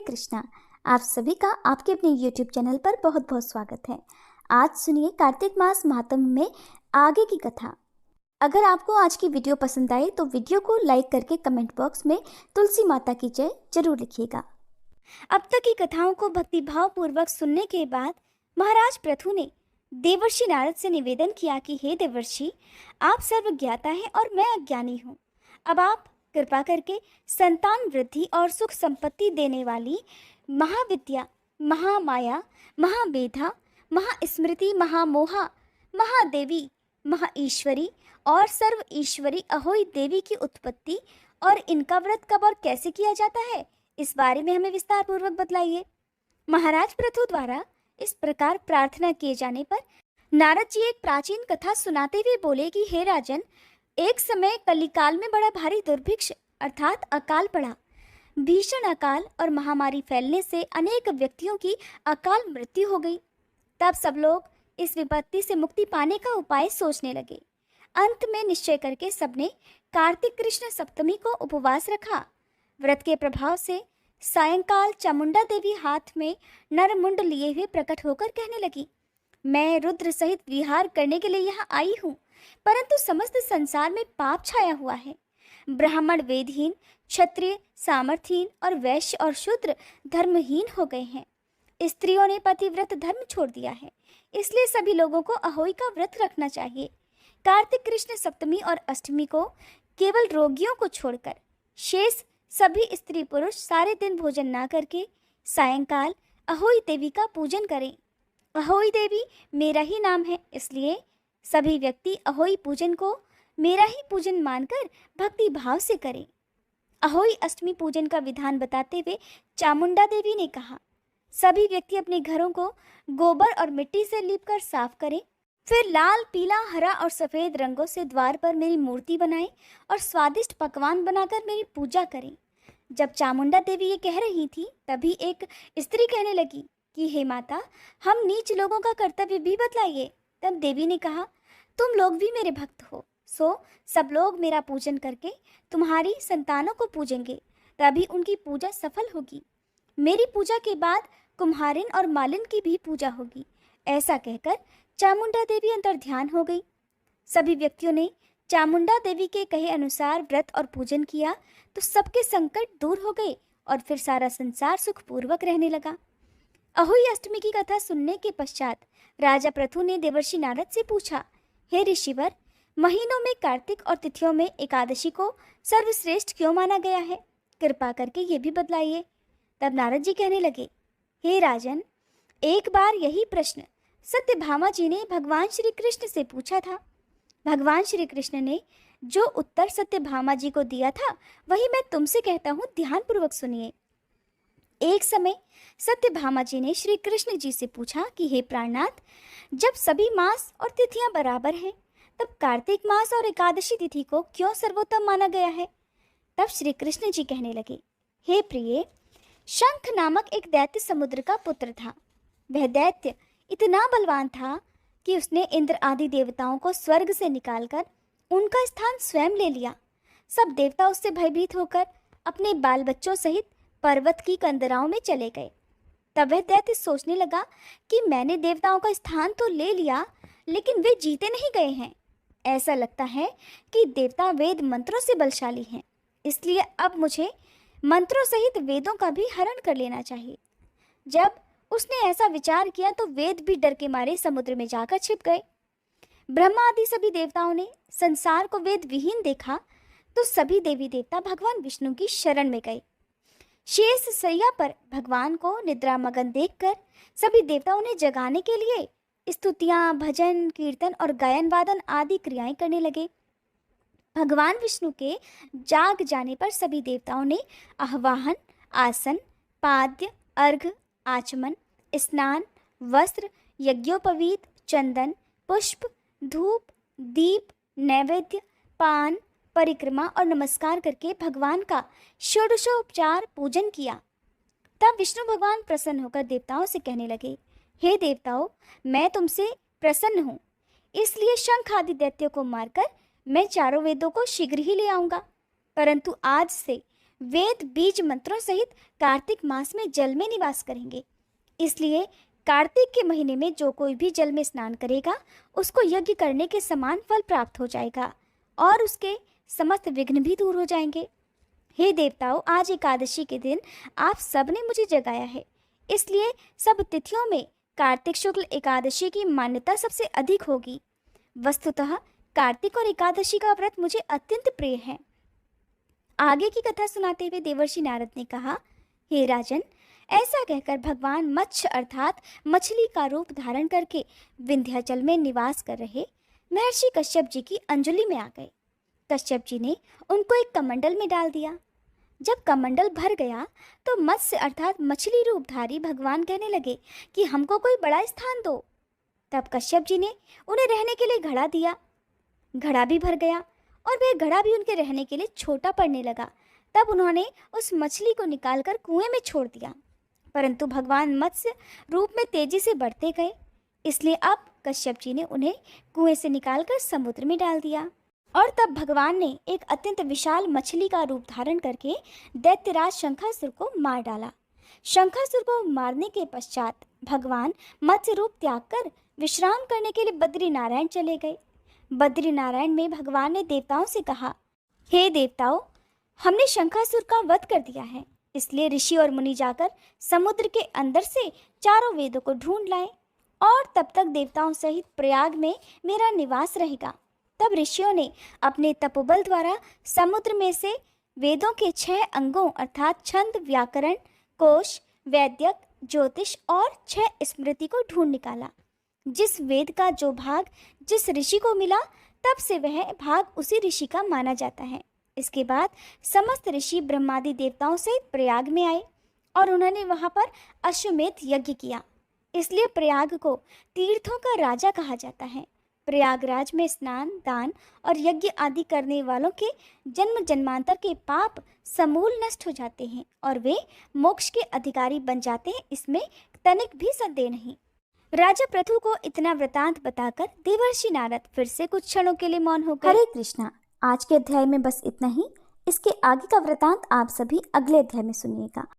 कृष्णा। आप सभी का आपके अपने YouTube चैनल पर बहुत बहुत स्वागत है। आज सुनिए कार्तिक मास महात्म्य में आगे की कथा। अगर आपको आज की वीडियो पसंद आए तो वीडियो को लाइक करके कमेंट बॉक्स में तुलसी माता की जय जरूर लिखिएगा। अब तक की कथाओं को भक्तिभाव पूर्वक सुनने के बाद महाराज पृथु ने देवर्षि नारद से निवेदन किया कि हे देवर्षि, आप सर्वज्ञाता हैं और मैं अज्ञानी हूँ। अब आप कृपा करके संतान वृद्धि और सुख संपत्ति देने वाली महाविद्या, महामाया, महामेधा, महास्मृति, महामोहा, महादेवी, महाईश्वरी और सर्व ईश्वरी अहोई देवी की उत्पत्ति और इनका व्रत कब और कैसे किया जाता है, इस बारे में हमें विस्तार पूर्वक बतलाइए। महाराज पृथु द्वारा इस प्रकार प्रार्थना किए जाने पर नारद जी एक प्राचीन कथा सुनाते हुए बोले कि हे राजन, एक समय कलिकाल में बड़ा भारी दुर्भिक्ष अर्थात अकाल पड़ा। भीषण अकाल और महामारी फैलने से अनेक व्यक्तियों की अकाल मृत्यु हो गई। तब सब लोग इस विपत्ति से मुक्ति पाने का उपाय सोचने लगे। अंत में निश्चय करके सबने कार्तिक कृष्ण सप्तमी को उपवास रखा। व्रत के प्रभाव से सायंकाल चामुंडा देवी हाथ में नरमुंड लिए हुए प्रकट होकर कहने लगी, मैं रुद्र सहित विहार करने के लिए यहाँ आई हूँ, परंतु समस्त संसार में पाप छाया हुआ है। ब्राह्मण वेदहीन, क्षत्रिय सामर्थहीन और वैश्य और शूद्र धर्महीन हो गए हैं। स्त्रियों ने पतिव्रत धर्म छोड़ दिया है, इसलिए सभी लोगों को अहोई का व्रत रखना चाहिए। कार्तिक कृष्ण सप्तमी और अष्टमी को केवल रोगियों को छोड़कर शेष सभी स्त्री पुरुष सारे दिन भोजन ना करके सायंकाल अहोई देवी का पूजन करें। अहोई देवी मेरा ही नाम है, इसलिए सभी व्यक्ति अहोई पूजन को मेरा ही पूजन मानकर भक्ति भाव से करें। अहोई अष्टमी पूजन का विधान बताते हुए चामुंडा देवी ने कहा, सभी व्यक्ति अपने घरों को गोबर और मिट्टी से लीपकर साफ करें, फिर लाल, पीला, हरा और सफ़ेद रंगों से द्वार पर मेरी मूर्ति बनाएं और स्वादिष्ट पकवान बनाकर मेरी पूजा करें। जब चामुंडा देवी ये कह रही थी, तभी एक स्त्री कहने लगी कि हे माता, हम नीच लोगों का कर्तव्य भी बतलाइए। तब देवी ने कहा, तुम लोग भी मेरे भक्त हो, सो सब लोग मेरा पूजन करके तुम्हारी संतानों को पूजेंगे, तभी उनकी पूजा सफल होगी। मेरी पूजा के बाद कुम्हारिन और मालिन की भी पूजा होगी। ऐसा कहकर चामुंडा देवी अंतर्ध्यान हो गई। सभी व्यक्तियों ने चामुंडा देवी के कहे अनुसार व्रत और पूजन किया तो सबके संकट दूर हो गए और फिर सारा संसार सुखपूर्वक रहने लगा। अहोई अष्टमी की कथा सुनने के पश्चात राजा पृथु ने देवर्षि नारद से पूछा, हे ऋषिवर, महीनों में कार्तिक और तिथियों में एकादशी को सर्वश्रेष्ठ क्यों माना गया है? कृपा करके ये भी बतलाइए। तब नारद जी कहने लगे, हे राजन, एक बार यही प्रश्न सत्यभामा जी ने भगवान श्री कृष्ण से पूछा था। भगवान श्री कृष्ण ने जो उत्तर सत्यभामा जी को दिया था वही मैं तुमसे कहता हूँ, ध्यान पूर्वक सुनिए। एक समय सत्यभामा जी ने श्री कृष्ण जी से पूछा कि हे प्राणनाथ, जब सभी मास और तिथियां बराबर हैं, तब कार्तिक मास और एकादशी तिथि को क्यों सर्वोत्तम माना गया है? तब श्री कृष्ण जी कहने लगे, हे प्रिय, शंख नामक एक दैत्य समुद्र का पुत्र था। वह दैत्य इतना बलवान था कि उसने इंद्र आदि देवताओं को स्वर्ग से निकालकर उनका स्थान स्वयं ले लिया। सब देवता उससे भयभीत होकर अपने बाल बच्चों सहित पर्वत की कंदराओं में चले गए। तब वह दैत्य सोचने लगा कि मैंने देवताओं का स्थान तो ले लिया, लेकिन वे जीते नहीं गए हैं। ऐसा लगता है कि देवता वेद मंत्रों से बलशाली हैं, इसलिए अब मुझे मंत्रों सहित वेदों का भी हरण कर लेना चाहिए। जब उसने ऐसा विचार किया तो वेद भी डर के मारे समुद्र में जाकर छिप गए। ब्रह्मा आदि सभी देवताओं ने संसार को वेद विहीन देखा तो सभी देवी देवता भगवान विष्णु की शरण में गए। शेष सैया पर भगवान को निद्रा मगन देखकर सभी देवताओं ने जगाने के लिए स्तुतियां, भजन, कीर्तन और गायन वादन आदि क्रियाएं करने लगे। भगवान विष्णु के जाग जाने पर सभी देवताओं ने आह्वाहन, आसन, पाद्य, अर्घ, आचमन, स्नान, वस्त्र, यज्ञोपवीत, चंदन, पुष्प, धूप, दीप, नैवेद्य, पान, परिक्रमा और नमस्कार करके भगवान का षोडशोपचार पूजन किया। तब विष्णु भगवान प्रसन्न होकर देवताओं से कहने लगे, हे देवताओं, मैं तुमसे प्रसन्न हूँ, इसलिए शंख आदि दैत्यों को मारकर मैं चारों वेदों को शीघ्र ही ले आऊँगा। परंतु आज से वेद बीज मंत्रों सहित कार्तिक मास में जल में निवास करेंगे। इसलिए कार्तिक के महीने में जो कोई भी जल में स्नान करेगा उसको यज्ञ करने के समान फल प्राप्त हो जाएगा और उसके समस्त विघ्न भी दूर हो जाएंगे। हे देवताओं, आज एकादशी के दिन आप सबने मुझे जगाया है, इसलिए सब तिथियों में कार्तिक शुक्ल एकादशी की मान्यता सबसे अधिक होगी। वस्तुतः कार्तिक और एकादशी का व्रत मुझे अत्यंत प्रिय है। आगे की कथा सुनाते हुए देवर्षि नारद ने कहा, हे राजन, ऐसा कहकर भगवान मत्स्य अर्थात मछली का रूप धारण करके विंध्याचल में निवास कर रहे महर्षि कश्यप जी की अंजलि में आ गए। कश्यप जी ने उनको एक कमंडल में डाल दिया। जब कमंडल भर गया तो मत्स्य अर्थात मछली रूपधारी भगवान कहने लगे कि हमको कोई बड़ा स्थान दो। तब कश्यप जी ने उन्हें रहने के लिए घड़ा दिया। घड़ा भी भर गया और वह घड़ा भी उनके रहने के लिए छोटा पड़ने लगा। तब उन्होंने उस मछली को निकालकर कुएं में छोड़ दिया, परंतु भगवान मत्स्य रूप में तेजी से बढ़ते गए, इसलिए अब कश्यप जी ने उन्हें कुएं से निकालकर समुद्र में डाल दिया। और तब भगवान ने एक अत्यंत विशाल मछली का रूप धारण करके दैत्यराज शंखासुर को मार डाला। शंखासुर को मारने के पश्चात भगवान मत्स्य रूप त्याग कर विश्राम करने के लिए बद्री नारायण चले गए। बद्री नारायण में भगवान ने देवताओं से कहा, हे देवताओं, हमने शंखासुर का वध कर दिया है, इसलिए ऋषि और मुनि जाकर समुद्र के अंदर से चारों वेदों को ढूंढ लाएं और तब तक देवताओं सहित प्रयाग में मेरा निवास रहेगा। तब ऋषियों ने अपने तपोबल द्वारा समुद्र में से वेदों के 6 अंगों अर्थात छंद, व्याकरण, कोश, वैद्यक, ज्योतिष और 6 स्मृति को ढूंढ निकाला। जिस वेद का जो भाग जिस ऋषि को मिला तब से वह भाग उसी ऋषि का माना जाता है। इसके बाद समस्त ऋषि ब्रह्मादि देवताओं से प्रयाग में आए और उन्होंने वहां पर अश्वमेध यज्ञ किया। इसलिए प्रयाग को तीर्थों का राजा कहा जाता है। प्रयागराज में स्नान, दान और यज्ञ आदि करने वालों के जन्म जन्मांतर के पाप समूल नष्ट हो जाते हैं और वे मोक्ष के अधिकारी बन जाते हैं, इसमें तनिक भी संदेह नहीं। राजा पृथु को इतना वृतांत बताकर देवर्षि नारद फिर से कुछ क्षणों के लिए मौन हो गए। हरे कृष्णा। आज के अध्याय में बस इतना ही। इसके आगे का वृतांत आप सभी अगले अध्याय में सुनिएगा।